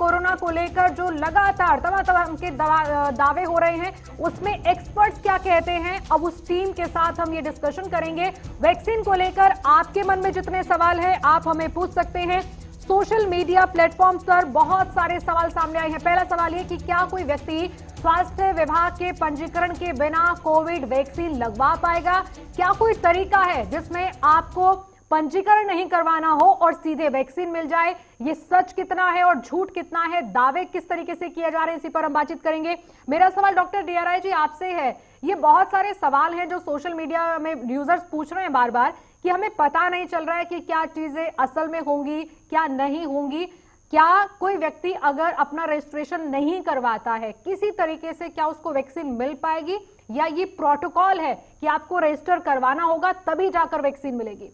Corona को लेकर जो लगातार तमाम के दावे हो रहे हैं, उसमें एक्सपर्ट्स क्या कहते हैं, अब उस टीम के साथ हम ये डिस्कशन करेंगे। वैक्सीन को लेकर आपके मन में जितने सवाल हैं आप हमें पूछ सकते हैं। सोशल मीडिया प्लेटफॉर्म पर बहुत सारे सवाल सामने आए हैं। पहला सवाल ये कि क्या कोई व्यक्ति स्वास्थ्य विभाग के पंजीकरण के बिना कोविड वैक्सीन लगवा पाएगा? क्या कोई तरीका है जिसमें आपको पंजीकरण नहीं करवाना हो और सीधे वैक्सीन मिल जाए? ये सच कितना है और झूठ कितना है, दावे किस तरीके से किए जा रहे हैं, इसी पर हम बातचीत करेंगे। मेरा सवाल डॉक्टर DRI जी आपसे है। ये बहुत सारे सवाल हैं जो सोशल मीडिया में यूजर्स पूछ रहे हैं बार बार कि हमें पता नहीं चल रहा है कि क्या चीजें असल में होंगी, क्या नहीं होंगी। क्या कोई व्यक्ति अगर अपना रजिस्ट्रेशन नहीं करवाता है किसी तरीके से, क्या उसको वैक्सीन मिल पाएगी, या ये प्रोटोकॉल है कि आपको रजिस्टर करवाना होगा तभी जाकर वैक्सीन मिलेगी?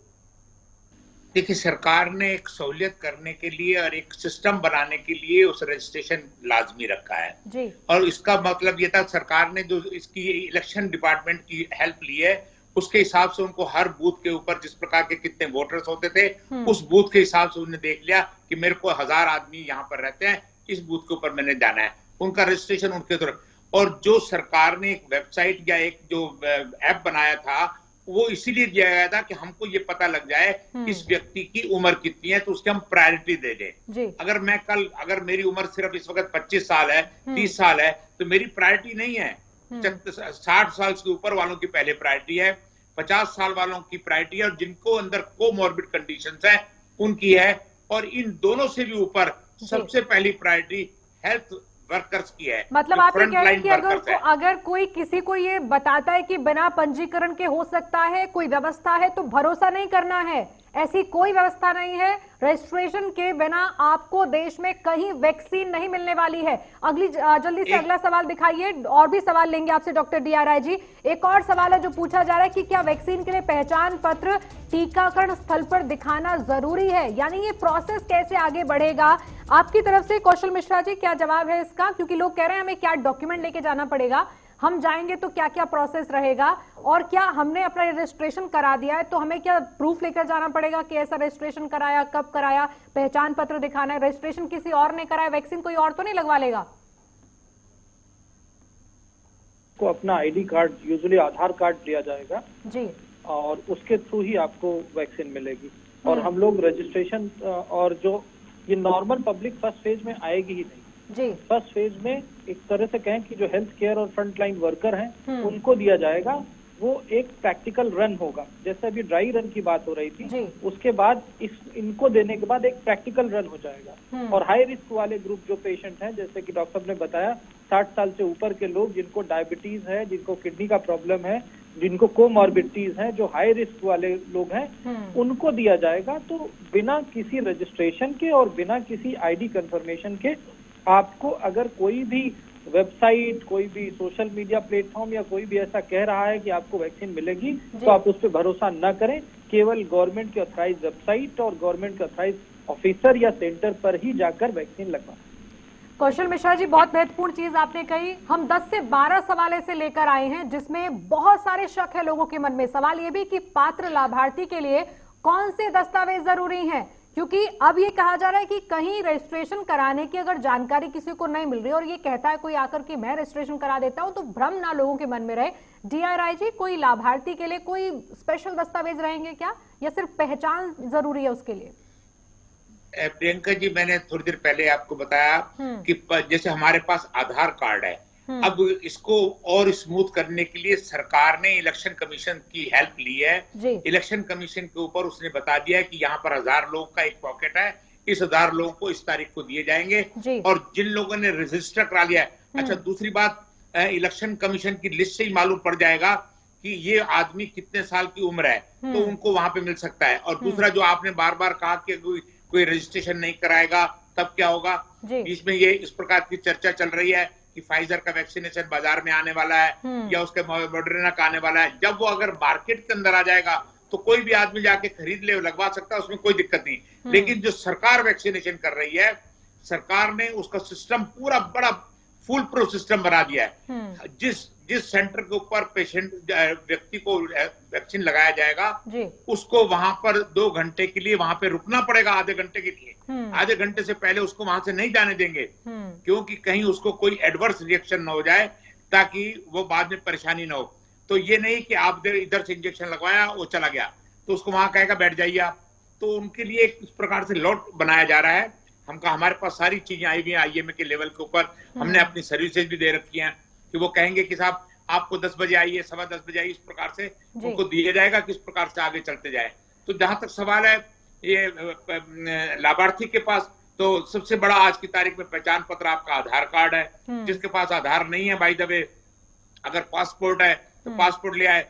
देखिए, सरकार ने एक सहूलियत करने के लिए और एक सिस्टम बनाने के लिए उस रजिस्ट्रेशन लाजमी रखा है जी। और इसका मतलब ये था, सरकार ने जो इसकी इलेक्शन डिपार्टमेंट की हेल्प ली है उसके हिसाब से उनको हर बूथ के ऊपर जिस प्रकार के कितने वोटर्स होते थे उस बूथ के हिसाब से उन्होंने देख लिया कि मेरे को 1000 आदमी यहाँ पर रहते हैं, इस बूथ के ऊपर मैंने जाना है, उनका रजिस्ट्रेशन उनके तरफ। और जो सरकार ने एक वेबसाइट या एक जो ऐप बनाया था वो इसीलिए दिया गया था कि हमको ये पता लग जाए इस व्यक्ति की उम्र कितनी है तो उसकी हम प्रायोरिटी दे दें। अगर मेरी उम्र सिर्फ इस वक्त 25 साल है, 30 साल है, तो मेरी प्रायोरिटी नहीं है। 60 साल से ऊपर वालों की पहले प्रायोरिटी है, 50 साल वालों की प्रायोरिटी है और जिनको अंदर कोमॉर्बिड कंडीशंस है उनकी है। और इन दोनों से भी ऊपर सबसे पहली प्रायोरिटी हेल्थ वर्कर्स की है। मतलब आप ये कह रहे हैं कि अगर कोई किसी को ये बताता है कि बिना पंजीकरण के हो सकता है, कोई व्यवस्था है, तो भरोसा नहीं करना है। ऐसी कोई व्यवस्था नहीं है। रजिस्ट्रेशन के बिना आपको देश में कहीं वैक्सीन नहीं मिलने वाली है। जल्दी से अगला सवाल दिखाइए, और भी सवाल लेंगे आपसे डॉक्टर DRI जी। एक और सवाल है जो पूछा जा रहा है कि क्या वैक्सीन के लिए पहचान पत्र टीकाकरण स्थल पर दिखाना जरूरी है? यानी ये प्रोसेस कैसे आगे बढ़ेगा आपकी तरफ से? कौशल मिश्रा जी, क्या जवाब है इसका? क्योंकि लोग कह रहे हैं हमें क्या डॉक्यूमेंट लेके जाना पड़ेगा, हम जाएंगे तो क्या क्या प्रोसेस रहेगा, और क्या हमने अपना रजिस्ट्रेशन करा दिया है तो हमें क्या प्रूफ लेकर जाना पड़ेगा कि ऐसा रजिस्ट्रेशन कराया, कब कराया, पहचान पत्र दिखाना है? रजिस्ट्रेशन किसी और ने कराया, वैक्सीन कोई और तो नहीं लगवा लेगा? को अपना आईडी कार्ड, यूजुअली आधार कार्ड दिया जाएगा जी, और उसके थ्रू ही आपको वैक्सीन मिलेगी। और हम लोग रजिस्ट्रेशन और जो ये नॉर्मल पब्लिक फर्स्ट फेज में आएगी ही नहीं जी। फर्स्ट फेज में एक तरह से कहें कि जो हेल्थ केयर और फ्रंट लाइन वर्कर हैं उनको दिया जाएगा, वो एक प्रैक्टिकल रन होगा। जैसे अभी ड्राई रन की बात हो रही थी, उसके बाद इनको देने के बाद एक प्रैक्टिकल रन हो जाएगा। और हाई रिस्क वाले ग्रुप जो पेशेंट हैं, जैसे कि डॉक्टर ने बताया 60 साल से ऊपर के लोग, जिनको डायबिटीज है, जिनको किडनी का प्रॉब्लम है, जिनको कोमॉर्बिडिटीज हैं, जो हाई रिस्क वाले लोग हैं, उनको दिया जाएगा। तो बिना किसी रजिस्ट्रेशन के और बिना किसी आईडी कंफर्मेशन के आपको अगर कोई भी वेबसाइट, कोई भी सोशल मीडिया प्लेटफॉर्म या कोई भी ऐसा कह रहा है कि आपको वैक्सीन मिलेगी, तो आप उस पर भरोसा न करें। केवल गवर्नमेंट की ऑथराइज वेबसाइट और गवर्नमेंट के ऑथराइज ऑफिसर या सेंटर पर ही जाकर वैक्सीन लगवाएं। कौशल मिश्रा जी, बहुत महत्वपूर्ण चीज आपने कही। हम 10 से 12 सवाल ऐसे लेकर आए हैं जिसमें बहुत सारे शक है लोगों के मन में। सवाल ये भी कि पात्र लाभार्थी के लिए कौन से दस्तावेज जरूरी हैं, क्योंकि अब ये कहा जा रहा है कि कहीं रजिस्ट्रेशन कराने की अगर जानकारी किसी को नहीं मिल रही और ये कहता है कोई आकर के मैं रजिस्ट्रेशन करा देता हूं, तो भ्रम ना लोगों के मन में रहे। DRI जी, कोई लाभार्थी के लिए कोई स्पेशल दस्तावेज रहेंगे क्या, या सिर्फ पहचान जरूरी है उसके लिए? प्रियंका जी, मैंने थोड़ी देर पहले आपको बताया कि जैसे हमारे पास आधार कार्ड है, अब इसको और स्मूथ करने के लिए सरकार ने इलेक्शन कमीशन की हेल्प ली है। इलेक्शन कमीशन के ऊपर उसने बता दिया है कि यहाँ पर 1000 लोग का एक पॉकेट है, इस 1000 लोगों को इस तारीख को दिए जाएंगे। और जिन लोगों ने रजिस्टर करा लिया है, अच्छा दूसरी बात, इलेक्शन कमीशन की लिस्ट से ही मालूम पड़ जाएगा कि ये आदमी कितने साल की उम्र है, तो उनको वहां पे मिल सकता है। और दूसरा जो आपने बार बार कहा कि कोई रजिस्ट्रेशन नहीं कराएगा तब क्या होगा, बीच में ये इस प्रकार की चर्चा चल रही है कि फाइजर का वैक्सीनेशन बाजार में आने वाला है या उसके मॉडर्ना का आने वाला है। जब वो अगर मार्केट के अंदर आ जाएगा तो कोई भी आदमी जाके खरीद ले, लगवा सकता है, उसमें कोई दिक्कत नहीं। लेकिन जो सरकार वैक्सीनेशन कर रही है, सरकार ने उसका सिस्टम पूरा बड़ा फुल प्रूफ सिस्टम बना दिया है। जिस सेंटर के ऊपर पेशेंट व्यक्ति को वैक्सीन लगाया जाएगा उसको वहां पर 2 घंटे के लिए वहां पे रुकना पड़ेगा, आधे घंटे के लिए। आधे घंटे से पहले उसको वहां से नहीं जाने देंगे, क्योंकि कहीं उसको कोई एडवर्स रिएक्शन ना हो जाए, ताकि वो बाद में परेशानी ना हो। तो ये नहीं कि आप इधर से इंजेक्शन लगवाया वो चला गया तो उसको वहां कहेगा बैठ जाइए आप। तो उनके लिए इस प्रकार से लॉट बनाया जा रहा है। हमारे पास सारी चीजें आई हुई हैं आईएमए के लेवल के ऊपर। हमने अपनी सर्विसेज भी दे रखी हैं कि वो कहेंगे कि साहब आपको 10 बजे आइए, 10:15 बजे आइए, इस प्रकार से उनको दिया जाएगा किस प्रकार से आगे चलते जाए। तो जहां तक सवाल है ये लाभार्थी के पास, तो सबसे बड़ा आज की तारीख में पहचान पत्र आपका आधार कार्ड है। जिसके पास आधार नहीं है, बाय द वे अगर पासपोर्ट है तो पासपोर्ट ले आए,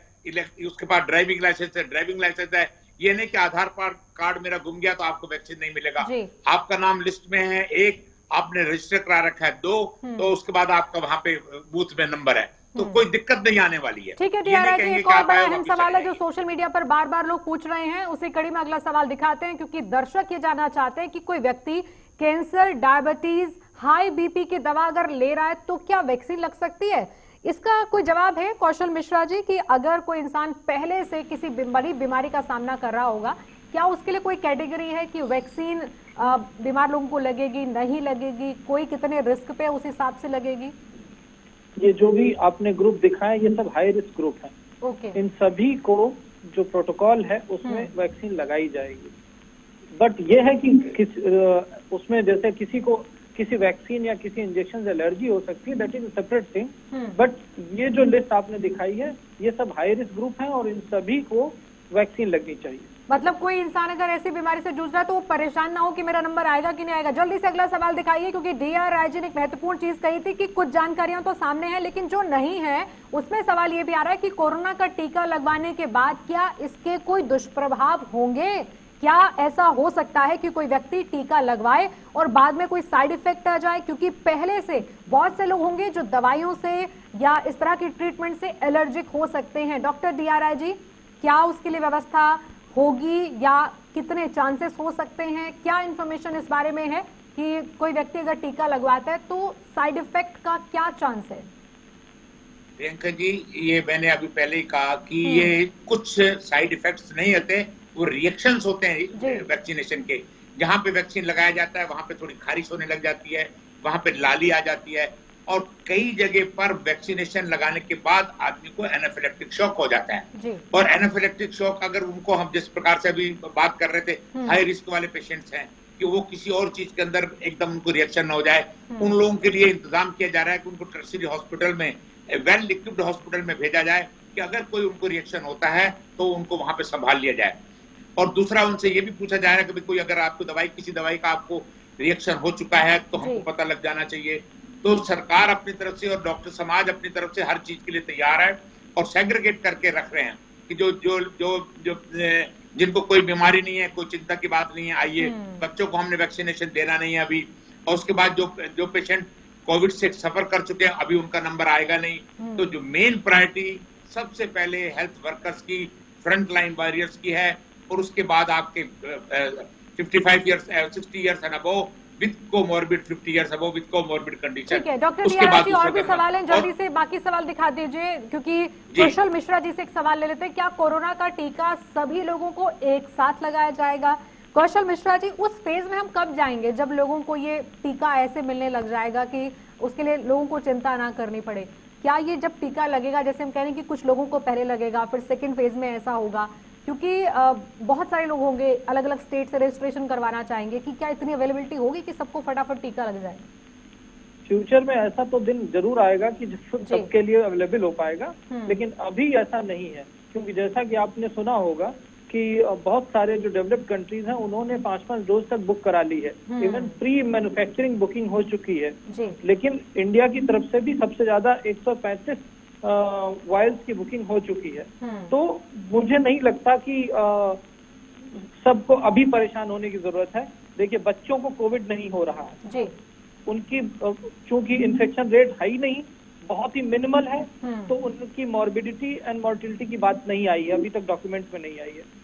उसके पास ड्राइविंग लाइसेंस है, ड्राइविंग लाइसेंस है। ये नहीं कि आधार कार्ड मेरा गुम गया तो आपको वैक्सीन नहीं मिलेगा। आपका नाम लिस्ट में है, 1 आपने रजिस्टर करा रखा है, 2 तो उसके बाद आपका वहां पे बूथ में नंबर है, तो कोई दिक्कत नहीं आने वाली है। ठीक है DRI जी, एक और बड़ा अहम सवाल है जो सोशल मीडिया पर बार बार लोग पूछ रहे हैं, उसी कड़ी में अगला सवाल दिखाते हैं, क्योंकि दर्शक ये जानना चाहते हैं कि कोई व्यक्ति कैंसर, डायबिटीज, हाई बीपी की दवा अगर ले रहा है तो क्या वैक्सीन लग सकती है? इसका कोई जवाब है कौशल मिश्रा जी कि अगर कोई इंसान पहले से किसी बड़ी बीमारी का सामना कर रहा होगा, क्या उसके लिए कोई कैटेगरी है कि वैक्सीन बीमार लोगों को लगेगी, नहीं लगेगी, कोई कितने रिस्क पे उस हिसाब से लगेगी? ये जो भी आपने ग्रुप दिखाया ये सब हाई रिस्क ग्रुप है। ओके। इन सभी को जो प्रोटोकॉल है उसमें वैक्सीन लगाई जाएगी। बट ये है कि उसमें जैसे किसी वैक्सीन या किसी इंजेक्शन से एलर्जी हो सकती है, that is separate thing. But ये जो लिस्ट आपने दिखाई है ये सब हाई रिस्क ग्रुप है और इन सभी को वैक्सीन लगनी चाहिए। मतलब कोई इंसान अगर ऐसी बीमारी से जूझ रहा है तो वो परेशान ना हो कि मेरा नंबर आएगा कि नहीं आएगा। जल्दी से अगला सवाल दिखाइए, क्योंकि DRI जी ने एक महत्वपूर्ण चीज कही थी कि कुछ जानकारियां तो सामने है लेकिन जो नहीं है उसमें सवाल ये भी आ रहा है कि कोरोना का टीका लगवाने के बाद क्या इसके कोई दुष्प्रभाव होंगे? क्या ऐसा हो सकता है कि कोई व्यक्ति टीका लगवाए और बाद में कोई साइड इफेक्ट आ जाए? क्योंकि पहले से बहुत से लोग होंगे जो दवाइयों से या इस तरह की ट्रीटमेंट से एलर्जिक हो सकते हैं। डॉक्टर DRI जी, क्या उसके लिए व्यवस्था होगी या कितने चांसेस हो सकते हैं? क्या इंफॉर्मेशन इस बारे में है कि कोई व्यक्ति अगर टीका लगवाता है तो साइड इफेक्ट का क्या चांस है? प्रियंका जी, ये मैंने अभी पहले ही कहा कि ये कुछ साइड इफेक्ट्स नहीं होते, वो रिएक्शंस होते हैं वैक्सीनेशन के। जहां पे वैक्सीन लगाया जाता है वहां पे थोड़ी खारिश होने लग जाती है, वहां पे लाली आ जाती है, और कई जगह पर वैक्सीनेशन लगाने के बाद आदमी को एनाफिलेक्टिक शॉक हो जाता है। और एनाफिलेक्टिक शॉक अगर उनको, हम जिस प्रकार से अभी बात कर रहे थे, हाई रिस्क वाले पेशेंट्स हैं कि वो किसी और चीज के अंदर एकदम उनको रिएक्शन ना हो जाए, उन लोगों के लिए इंतजाम किया जा रहा है कि उनको टर्शियरी हॉस्पिटल में, वेल इक्विप्ड हॉस्पिटल में भेजा जाए कि अगर कोई उनको रिएक्शन होता है तो उनको वहां पे संभाल लिया जाए। और दूसरा, उनसे ये भी पूछा जा रहा है कि कोई अगर आपको किसी दवाई का आपको रिएक्शन हो चुका है तो हमको पता लग जाना चाहिए। तो सरकार अपनी तरफ से और डॉक्टर समाज अपनी तरफ से हर चीज के लिए तैयार है और सेग्रीगेट करके रख रहे हैं कि जो जिनको कोई बीमारी नहीं है, कोई चिंता की बात नहीं है, आइए, बच्चों को हमने वैक्सीनेशन देना नहीं है अभी। और उसके बाद जो पेशेंट कोविड से सफर कर चुके हैं अभी उनका नंबर आएगा नहीं। तो जो मेन प्रायोरिटी सबसे पहले हेल्थ वर्कर्स की, फ्रंट लाइन वॉरियर्स की है, और उसके बाद आपके 55 years 60 years and above with comorbid, 50 years above with comorbid condition. ठीक है डॉक्टर DRI जी, और भी सवाल हैं, जल्दी से बाकी सवाल दिखा दीजिए, क्योंकि कौशल मिश्रा जी से एक सवाल ले लेते हैं। क्या कोरोना का टीका सभी लोगों को एक साथ लगाया जाएगा? कौशल मिश्रा जी, उस फेज में हम कब जाएंगे जब लोगों को ये टीका ऐसे मिलने लग जाएगा कि उसके लिए लोगों को चिंता ना करनी पड़े? क्या ये जब टीका लगेगा, जैसे हम कह रहे हैं कि कुछ लोगों को पहले लगेगा फिर सेकेंड फेज में ऐसा होगा, क्योंकि बहुत सारे लोग होंगे अलग अलग स्टेट से रजिस्ट्रेशन करवाना चाहेंगे, कि क्या इतनी अवेलेबिलिटी होगी कि सबको फटाफट टीका लग जाए? फ्यूचर में ऐसा तो दिन जरूर आएगा कि सबके लिए अवेलेबल हो पाएगा, लेकिन अभी ऐसा नहीं है। क्योंकि जैसा कि आपने सुना होगा कि बहुत सारे जो डेवलप्ड कंट्रीज हैं उन्होंने 5-5 डोज तक बुक करा ली है, इवन प्री मैन्युफैक्चरिंग बुकिंग हो चुकी है। लेकिन इंडिया की तरफ से भी सबसे ज्यादा 135 वायल्स की बुकिंग हो चुकी है। तो मुझे नहीं लगता कि सबको अभी परेशान होने की जरूरत है। देखिए, बच्चों को कोविड नहीं हो रहा है, उनकी चूंकि इन्फेक्शन रेट हाई नहीं, बहुत ही मिनिमल है, तो उनकी मॉर्बिडिटी एंड मॉर्टिलिटी की बात नहीं आई है, अभी तक डॉक्यूमेंट में नहीं आई है।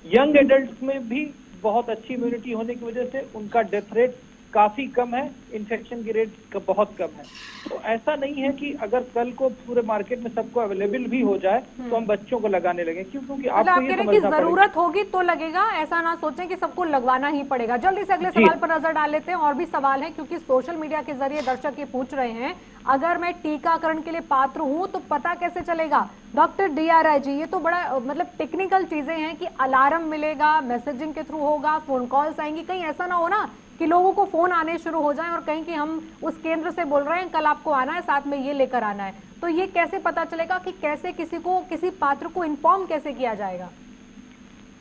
यंग एडल्ट में भी बहुत अच्छी इम्यूनिटी होने की वजह से उनका डेथ रेट काफी कम है, इन्फेक्शन की रेट बहुत कम है। तो ऐसा नहीं है कि अगर कल को पूरे मार्केट में सबको अवेलेबल भी हो जाए तो हम बच्चों को लगाने लगे, क्योंकि आपको ये समझना जरूरत होगी तो लगेगा, ऐसा ना सोचें कि सबको लगवाना ही पड़ेगा। जल्दी से अगले सवाल पर नजर डाल लेते हैं। और भी सवाल है क्योंकि सोशल मीडिया के जरिए दर्शक ये पूछ रहे हैं, अगर मैं टीकाकरण के लिए पात्र हूं तो पता कैसे चलेगा? डॉक्टर DRI जी, ये तो बड़ा मतलब टेक्निकल चीजें हैं कि अलार्म मिलेगा, मैसेजिंग के थ्रू होगा, फोन कॉल्स आएंगी, कहीं ऐसा ना हो ना कि लोगों को फोन आने शुरू हो जाएं और कहीं कि हम उस केंद्र से बोल रहे हैं कल आपको आना है, साथ में ये लेकर आना है। तो ये कैसे पता चलेगा कि कैसे किसी पात्र को इन्फॉर्म कैसे किया जाएगा?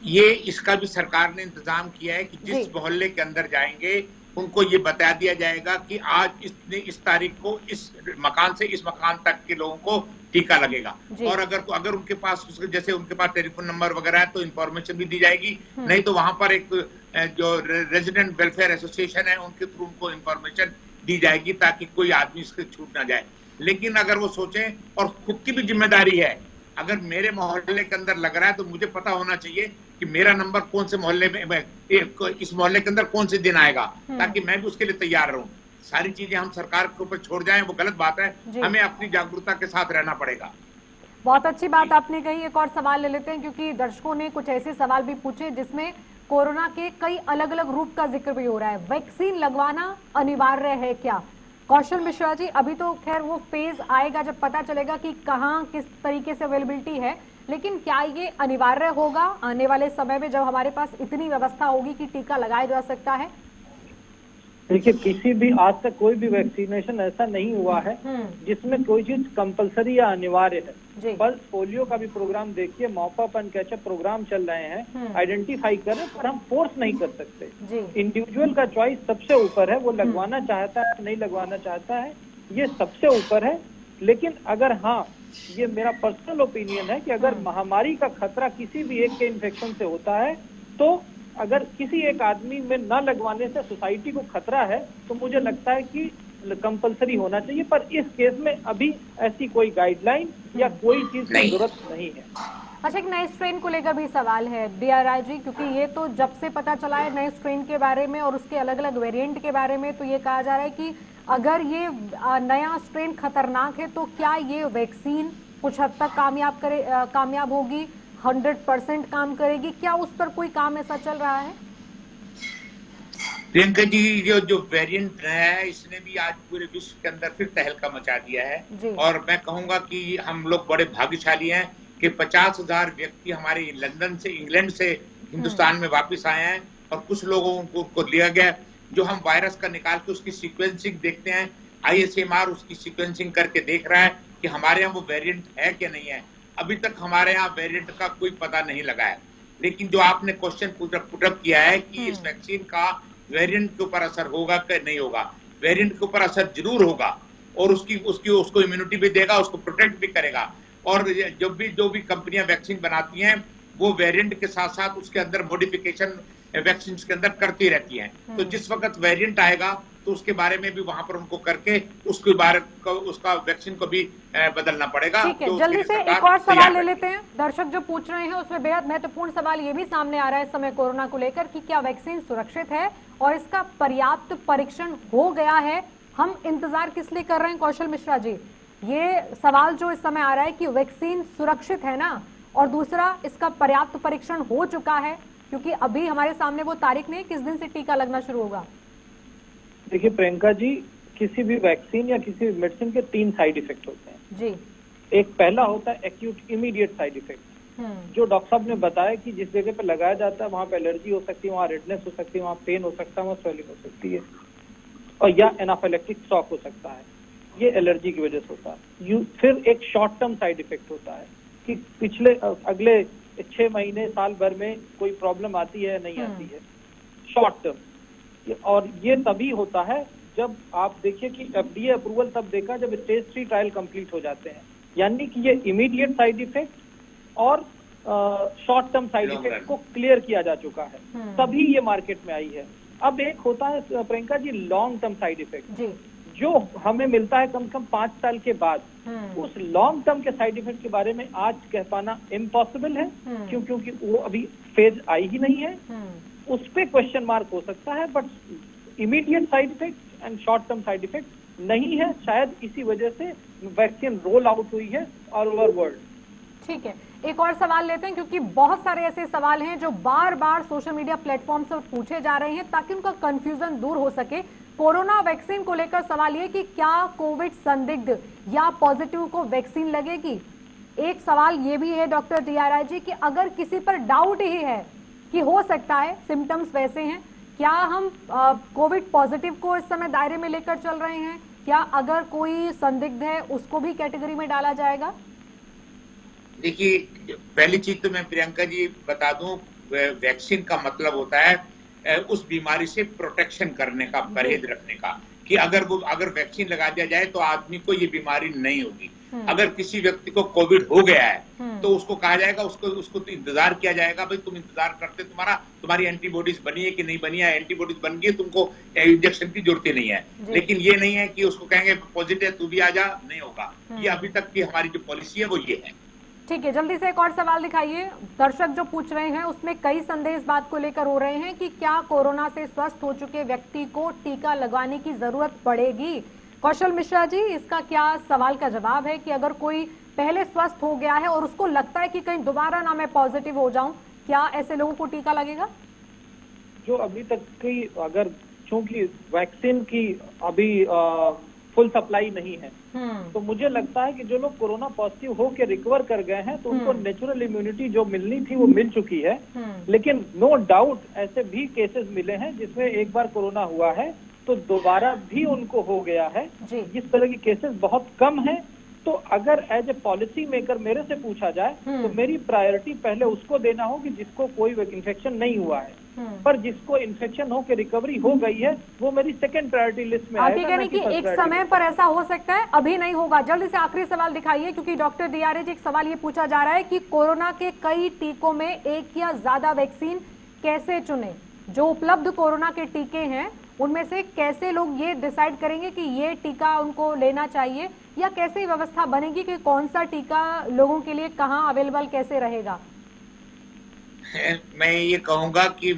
ये इसका भी सरकार ने इंतजाम किया है कि जिस मोहल्ले के अंदर जाएंगे उनको ये बता दिया जाएगा कि आज इस तारीख को इस मकान से इस मकान तक के लोगों को टीका लगेगा। और अगर उनके पास जैसे उनके पास टेलीफोन नंबर वगैरह है तो इंफॉर्मेशन भी दी जाएगी, नहीं तो वहां पर एक जो रेजिडेंट वेलफेयर एसोसिएशन है उनके थ्रू उनको इंफॉर्मेशन दी जाएगी ताकि कोई आदमी इससे छूट ना जाए। लेकिन अगर वो सोचें, और खुद की भी जिम्मेदारी है, अगर मेरे मोहल्ले के अंदर लग रहा है तो मुझे पता होना चाहिए कि मेरा नंबर कौन से मोहल्ले में, इस मोहल्ले के अंदर कौन से दिन आएगा, ताकि मैं भी उसके लिए तैयार रहूं। सारी चीजें हम सरकार के ऊपर छोड़ जाएं वो गलत बात है, हमें अपनी जागरूकता के साथ रहना पड़ेगा। बहुत अच्छी बात आपने कही। एक और सवाल ले लेते हैं क्योंकि दर्शकों ने कुछ ऐसे सवाल भी पूछे जिसमें कोरोना के कई अलग अलग रूप का जिक्र भी हो रहा है। वैक्सीन लगवाना अनिवार्य है क्या? कौशल मिश्रा जी, अभी तो खैर वो फेज आएगा जब पता चलेगा कि कहाँ किस तरीके से अवेलेबिलिटी है, लेकिन क्या ये अनिवार्य होगा आने वाले समय में जब हमारे पास इतनी व्यवस्था होगी कि टीका लगाया जा सकता है? देखिए, किसी भी आज तक कोई भी वैक्सीनेशन ऐसा नहीं हुआ है जिसमें कोई चीज कंपलसरी या अनिवार्य है। पल्स पोलियो का भी प्रोग्राम देखिए, mop up and catch up program चल रहे हैं, आइडेंटिफाई कर रहे हैं, पर हम फोर्स नहीं कर सकते। इंडिविजुअल का चॉइस सबसे ऊपर है, वो लगवाना चाहता है नहीं लगवाना चाहता है, ये सबसे ऊपर है। लेकिन अगर हाँ, ये मेरा पर्सनल ओपिनियन है कि अगर महामारी का खतरा किसी भी एक के इन्फेक्शन से होता है तो अगर किसी एक आदमी में न लगवाने से सोसाइटी को खतरा है तो मुझे लगता है कि कंपलसरी होना चाहिए। पर इस केस में अभी ऐसी कोई गाइडलाइन या कोई चीज की जरूरत नहीं है। अच्छा, एक नए स्ट्रेन को लेकर भी सवाल है DRI जी, क्योंकि ये तो जब से पता चला है नए स्ट्रेन के बारे में और उसके अलग अलग वेरिएंट के बारे में, तो ये कहा जा रहा है कि अगर ये नया स्ट्रेन खतरनाक है तो क्या ये वैक्सीन कुछ हद तक कामयाब होगी, 100% काम करेगी? क्या उस पर कोई काम ऐसा चल रहा है? प्रियंका जी, जो वेरिएंट है इसने भी आज पूरे विश्व के अंदर फिर तहलका मचा दिया है। और मैं कहूंगा कि हम लोग बड़े भाग्यशाली हैं कि 50,000 व्यक्ति हमारे लंदन से, इंग्लैंड से हिंदुस्तान में वापस आए हैं और कुछ लोगों को लिया गया। जो हम वायरस का निकाल के उसकी सीक्वेंसिंग देखते हैं, ISMR उसकी सीक्वेंसिंग करके देख रहा है कि हमारे यहाँ वो वेरिएंट है कि नहीं है। अभी तक हमारे यहाँ वेरिएंट का कोई पता नहीं लगा है। लेकिन जो आपने क्वेश्चन पुटअप किया है कि इस वैक्सीन का वेरिएंट के ऊपर असर होगा कि नहीं होगा, वेरिएंट के ऊपर असर जरूर होगा और उसको इम्यूनिटी भी देगा, उसको प्रोटेक्ट भी करेगा। और जो भी कंपनियां वैक्सीन बनाती हैं वो वेरिएंट के साथ साथ उसके अंदर मॉडिफिकेशन वैक्सीन के अंदर करती रहती हैं। तो जिस वक्त वेरिएंट आएगा तो उसके बारे में भी वहां पर उनको करके उसका वैक्सीन को भी बदलना पड़ेगा। ठीक है, जल्दी से एक और सवाल ले लेते हैं। दर्शक जो पूछ रहे हैं उसमें बेहद महत्वपूर्ण सवाल ये भी सामने आ रहा है इस समय कोरोना को लेकर कि क्या वैक्सीन सुरक्षित है और इसका पर्याप्त परीक्षण हो गया है? हम इंतजार किस लिए कर रहे हैं कौशल मिश्रा जी? ये सवाल जो इस समय आ रहा है कि वैक्सीन सुरक्षित है ना, और दूसरा इसका पर्याप्त परीक्षण हो चुका है, क्योंकि अभी हमारे सामने वो तारीख नहीं किस दिन से टीका लगना शुरू होगा। देखिए प्रियंका जी, किसी भी वैक्सीन या किसी भी मेडिसिन के 3 साइड इफेक्ट होते हैं जी। एक पहला होता है एक्यूट इमीडिएट साइड इफेक्ट, जो डॉक्टर साहब ने बताया कि जिस जगह पे लगाया जाता है वहां पे एलर्जी हो सकती है, वहां रेडनेस हो सकती है, वहां पेन हो सकता है, वहां स्वेलिंग हो सकती है, और या एनाफिलेक्टिक शॉक हो सकता है। ये एलर्जी की वजह से होता है। फिर एक शॉर्ट टर्म साइड इफेक्ट होता है कि अगले 6 महीने साल भर में कोई प्रॉब्लम आती है नहीं आती है, शॉर्ट टर्म। और ये तभी होता है जब आप देखिए कि FDA अप्रूवल तब देगा जब स्टेज 3 ट्रायल कंप्लीट हो जाते हैं, यानी कि ये इमीडिएट साइड इफेक्ट और शॉर्ट टर्म साइड इफेक्ट को क्लियर किया जा चुका है, तभी ये मार्केट में आई है। अब एक होता है Priyanka ji long term side effect, जो हमें मिलता है कम से कम 5 साल के बाद। उस लॉन्ग टर्म के साइड इफेक्ट के बारे में आज कह पाना इम्पॉसिबल है, क्योंकि वो अभी फेज आई ही नहीं है। उस पे क्वेश्चन मार्क हो सकता है, but immediate side effect and short term side effect नहीं है, शायद इसी वजह से वैक्सीन रोल आउट हुई है ऑल ओवर वर्ल्ड। ठीक है, एक और सवाल लेते हैं क्योंकि बहुत सारे ऐसे सवाल हैं जो बार बार सोशल मीडिया प्लेटफॉर्म से पूछे जा रहे हैं ताकि उनका कंफ्यूजन दूर हो सके। कोरोना वैक्सीन को लेकर सवाल ये कि क्या कोविड संदिग्ध या पॉजिटिव को वैक्सीन लगेगी। एक सवाल ये भी है डॉक्टर DRI जी कि अगर किसी पर डाउट ही है कि हो सकता है सिम्टम्स वैसे हैं, क्या हम कोविड पॉजिटिव को इस समय दायरे में लेकर चल रहे हैं, क्या अगर कोई संदिग्ध है उसको भी कैटेगरी में डाला जाएगा? देखिए, पहली चीज तो मैं प्रियंका जी बता दूं, वैक्सीन का मतलब होता है उस बीमारी से प्रोटेक्शन करने का, परहेज रखने का, कि अगर वैक्सीन लगा दिया जाए तो आदमी को ये बीमारी नहीं होगी। अगर किसी व्यक्ति को कोविड हो गया है तो उसको कहा जाएगा, उसको तो इंतजार किया जाएगा, भाई तुम इंतजार करते, तुम्हारी एंटीबॉडीज बनी है कि नहीं बनी है, एंटीबॉडीज बन गई, तुमको इंजेक्शन की जरूरत ही नहीं है। लेकिन ये नहीं है कि उसको कहेंगे पॉजिटिव तू भी आ जा, नहीं होगा। ये अभी तक की हमारी जो पॉलिसी है वो ये है। ठीक है, जल्दी से एक और सवाल दिखाइए। दर्शक जो पूछ रहे हैं उसमें कई संदेह इस बात को लेकर हो रहे हैं कि क्या कोरोना से स्वस्थ हो चुके व्यक्ति को टीका लगवाने की जरूरत पड़ेगी। कौशल मिश्रा जी, इसका क्या सवाल का जवाब है कि अगर कोई पहले स्वस्थ हो गया है और उसको लगता है कि कहीं दोबारा ना मैं पॉजिटिव हो जाऊं, क्या ऐसे लोगों को टीका लगेगा? जो अभी तक की, अगर चूंकि वैक्सीन की अभी फुल सप्लाई नहीं है, तो मुझे लगता है कि जो लोग कोरोना पॉजिटिव होकर रिकवर कर गए हैं तो उनको नेचुरल इम्यूनिटी जो मिलनी थी वो मिल चुकी है। लेकिन नो डाउट ऐसे भी केसेस मिले हैं जिसमें एक बार कोरोना हुआ है तो दोबारा भी उनको हो गया है। इस तरह की केसेस बहुत कम हैं। तो अगर एज ए पॉलिसी मेकर मेरे से पूछा जाए तो मेरी प्रायोरिटी पहले उसको देना हो कि जिसको कोई इन्फेक्शन नहीं हुआ है, पर जिसको इन्फेक्शन हो के रिकवरी हो गई है वो मेरी सेकंड प्रायोरिटी लिस्ट में आएगा। यानी कि एक समय पर ऐसा हो सकता है, अभी नहीं होगा। जल्दी से आखिरी सवाल दिखाइए क्योंकि डॉक्टर DRI जी, एक सवाल ये पूछा जा रहा है कि कोरोना के कई टीकों में एक या ज्यादा वैक्सीन कैसे चुने। जो उपलब्ध कोरोना के टीके हैं उनमें से कैसे लोग ये डिसाइड करेंगे कि ये टीका उनको लेना चाहिए, या कैसे व्यवस्था बनेगी कि कौन सा टीका लोगों के लिए कहाँ अवेलेबल कैसे रहेगा? मैं ये कहूंगा कि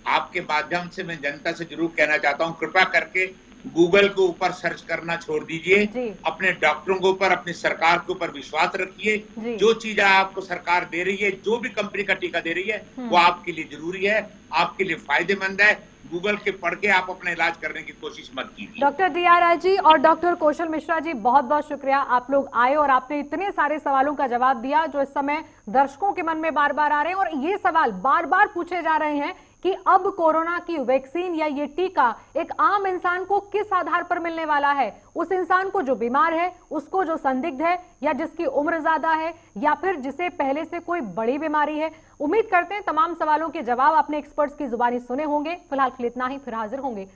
आपके माध्यम से मैं जनता से जरूर कहना चाहता हूं, कृपया करके गूगल के ऊपर सर्च करना छोड़ दीजिए। अपने डॉक्टरों के ऊपर, अपनी सरकार के ऊपर विश्वास रखिए। जो चीज आपको सरकार दे रही है, जो भी कंपनी का टीका दे रही है, वो आपके लिए जरूरी है, आपके लिए फायदेमंद है। गूगल के पढ़ के आप अपना इलाज करने की कोशिश मत कीजिए। डॉक्टर DRI जी और डॉक्टर कौशल मिश्रा जी, बहुत बहुत शुक्रिया, आप लोग आए और आपने इतने सारे सवालों का जवाब दिया जो इस समय दर्शकों के मन में बार बार आ रहे हैं। और ये सवाल बार बार पूछे जा रहे हैं कि अब कोरोना की वैक्सीन या ये टीका एक आम इंसान को किस आधार पर मिलने वाला है। उस इंसान को जो बीमार है, उसको जो संदिग्ध है, या जिसकी उम्र ज्यादा है, या फिर जिसे पहले से कोई बड़ी बीमारी है। उम्मीद करते हैं तमाम सवालों के जवाब आपने एक्सपर्ट्स की जुबानी सुने होंगे। फिलहाल के लिए इतना ही, फिर हाजिर होंगे